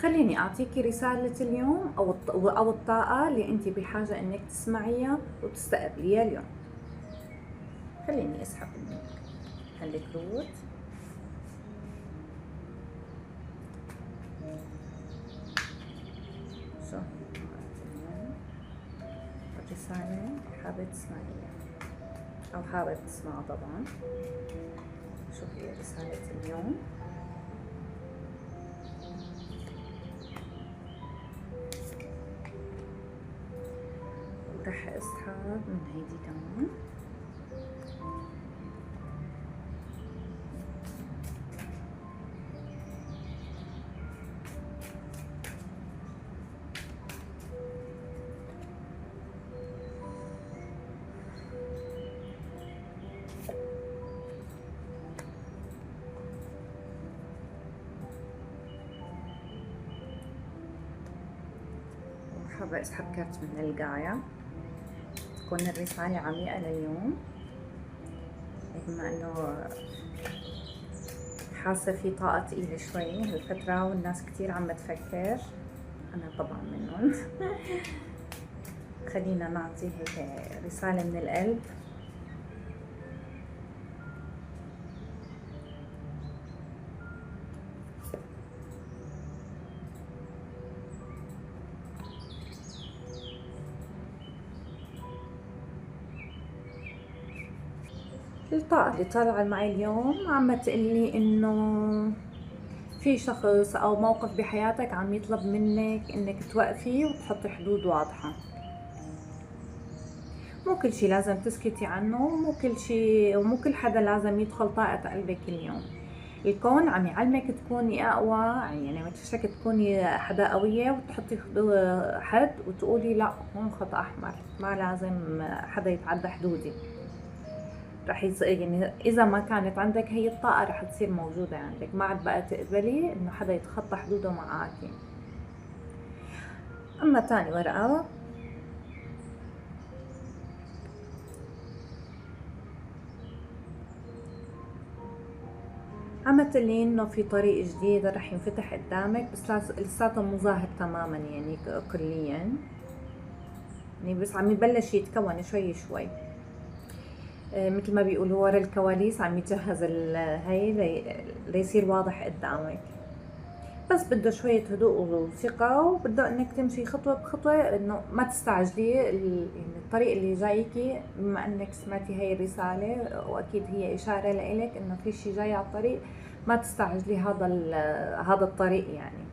خليني أعطيكي رسالة اليوم أو الطاقة اللي أنت بحاجة إنك تسمعيها وتستقبليها اليوم. خليني أسحب منك هالكروت. شو الرسالة حابة تسمعيها أو حابة تسمعها طبعا. شو هي رسالة اليوم؟ ورح أسحب من هيدي كمان. حابة أسحب كارت من القاية تكون الرسالة عميقة لليوم، بما إنه حاسة في طاقة تقيلة شوي هالفترة والناس كتير عم تفكر، أنا طبعا منهم. خلينا نعطي هيك رسالة من القلب. الطاقة اللي طالعة معي اليوم عم تقلي إنه في شخص أو موقف بحياتك عم يطلب منك إنك توقفي وتحطي حدود واضحة. مو كل شي لازم تسكتي عنه، ومو كل حدا لازم يدخل طاقة قلبك اليوم. الكون عم يعلمك تكوني أقوى، يعني عم يكشفك تكوني حدا قوية وتحطي حد وتقولي لا هون خط أحمر، ما لازم حدا يتعدى حدودي. يعني إذا ما كانت عندك هي الطاقة رح تصير موجودة عندك، ما عاد بقى تقبلي إنه حدا يتخطى حدوده معاكي. أما تاني ورقة عم تقلي إنه في طريق جديد رح ينفتح قدامك، بس لساته مو ظاهر تماما يعني كليا، يعني بس عم يبلش يتكون شوي شوي. مثل ما بيقولوا ورا الكواليس عم يجهز هي ليصير واضح قدامك، بس بده شوية هدوء وثقة، وبده انك تمشي خطوة بخطوة، انه ما تستعجلي. يعني الطريق اللي جايكي بما انك سمعتي هاي الرسالة واكيد هي اشارة لإلك انه في شي جاي على الطريق، ما تستعجلي هذا الطريق يعني.